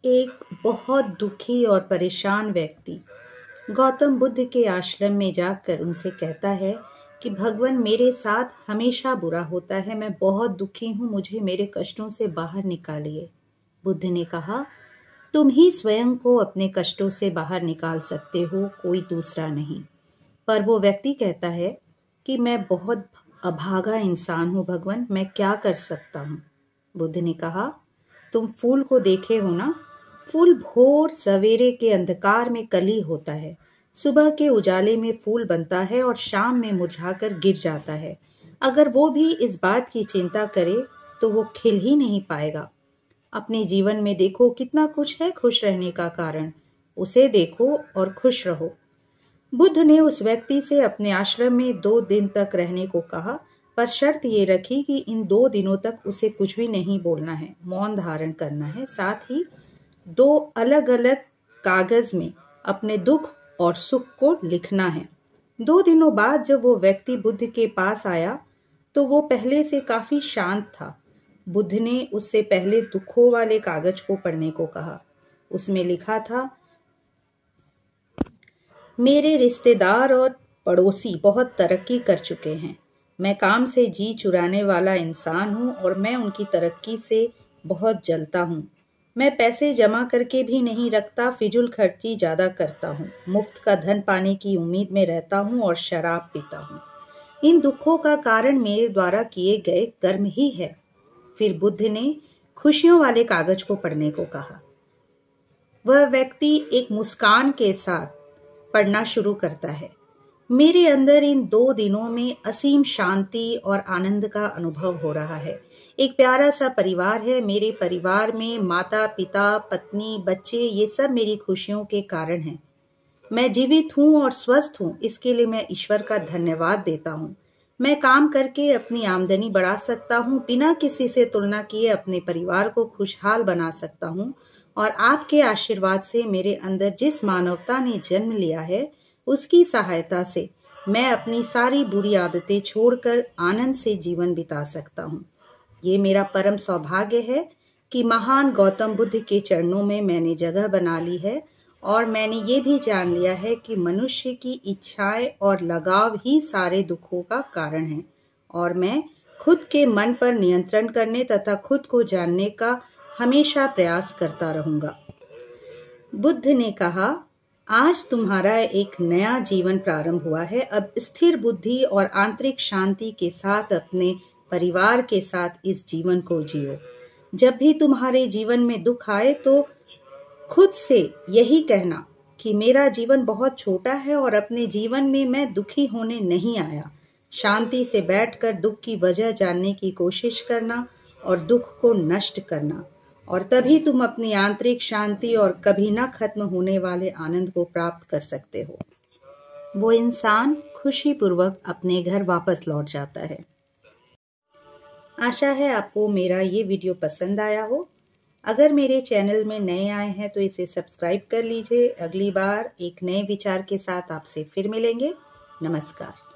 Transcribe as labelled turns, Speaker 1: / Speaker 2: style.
Speaker 1: एक बहुत दुखी और परेशान व्यक्ति गौतम बुद्ध के आश्रम में जाकर उनसे कहता है कि भगवान, मेरे साथ हमेशा बुरा होता है, मैं बहुत दुखी हूँ, मुझे मेरे कष्टों से बाहर निकालिए। बुद्ध ने कहा, तुम ही स्वयं को अपने कष्टों से बाहर निकाल सकते हो, कोई दूसरा नहीं। पर वो व्यक्ति कहता है कि मैं बहुत अभागा इंसान हूँ भगवान, मैं क्या कर सकता हूँ। बुद्ध ने कहा, तुम फूल को देखे हो ना, फूल भोर सवेरे के अंधकार में कली होता है, सुबह के उजाले में फूल बनता है और शाम में मुरझाकर गिर जाता है। अगर वो भी इस बात की चिंता करे तो वो खिल ही नहीं पाएगा। अपने जीवन में देखो कितना कुछ है खुश रहने का कारण, उसे देखो और खुश रहो। बुद्ध ने उस व्यक्ति से अपने आश्रम में 2 दिन तक रहने को कहा, पर शर्त ये रखी कि इन 2 दिनों तक उसे कुछ भी नहीं बोलना है, मौन धारण करना है। साथ ही 2 अलग अलग कागज में अपने दुख और सुख को लिखना है। 2 दिनों बाद जब वो व्यक्ति बुद्ध के पास आया तो वो पहले से काफी शांत था। बुद्ध ने उससे पहले दुखों वाले कागज को पढ़ने को कहा। उसमें लिखा था, मेरे रिश्तेदार और पड़ोसी बहुत तरक्की कर चुके हैं। मैं काम से जी चुराने वाला इंसान हूँ और मैं उनकी तरक्की से बहुत जलता हूँ। मैं पैसे जमा करके भी नहीं रखता, फिजूल खर्ची ज़्यादा करता हूँ, मुफ्त का धन पाने की उम्मीद में रहता हूँ और शराब पीता हूँ। इन दुखों का कारण मेरे द्वारा किए गए कर्म ही है। फिर बुद्ध ने खुशियों वाले कागज को पढ़ने को कहा। वह व्यक्ति एक मुस्कान के साथ पढ़ना शुरू करता है, मेरे अंदर इन 2 दिनों में असीम शांति और आनंद का अनुभव हो रहा है। एक प्यारा सा परिवार है, मेरे परिवार में माता पिता पत्नी बच्चे ये सब मेरी खुशियों के कारण हैं। मैं जीवित हूँ और स्वस्थ हूँ, इसके लिए मैं ईश्वर का धन्यवाद देता हूँ। मैं काम करके अपनी आमदनी बढ़ा सकता हूँ, बिना किसी से तुलना किए अपने परिवार को खुशहाल बना सकता हूँ और आपके आशीर्वाद से मेरे अंदर जिस मानवता ने जन्म लिया है उसकी सहायता से मैं अपनी सारी बुरी आदतें छोड़कर आनंद से जीवन बिता सकता हूँ। ये मेरा परम सौभाग्य है कि महान गौतम बुद्ध के चरणों में मैंने जगह बना ली है और मैंने ये भी जान लिया है कि मनुष्य की इच्छाएं और लगाव ही सारे दुखों का कारण है और मैं खुद के मन पर नियंत्रण करने तथा खुद को जानने का हमेशा प्रयास करता रहूंगा। बुद्ध ने कहा, आज तुम्हारा एक नया जीवन प्रारंभ हुआ है। अब स्थिर बुद्धि और आंतरिक शांति के साथ अपने परिवार के साथ इस जीवन को जियो। जब भी तुम्हारे जीवन में दुख आए तो खुद से यही कहना कि मेरा जीवन बहुत छोटा है और अपने जीवन में मैं दुखी होने नहीं आया। शांति से बैठकर दुख की वजह जानने की कोशिश करना और दुख को नष्ट करना, और तभी तुम अपनी आंतरिक शांति और कभी न खत्म होने वाले आनंद को प्राप्त कर सकते हो। वो इंसान खुशीपूर्वक अपने घर वापस लौट जाता है। आशा है आपको मेरा ये वीडियो पसंद आया हो। अगर मेरे चैनल में नए आए हैं तो इसे सब्सक्राइब कर लीजिए। अगली बार एक नए विचार के साथ आपसे फिर मिलेंगे। नमस्कार।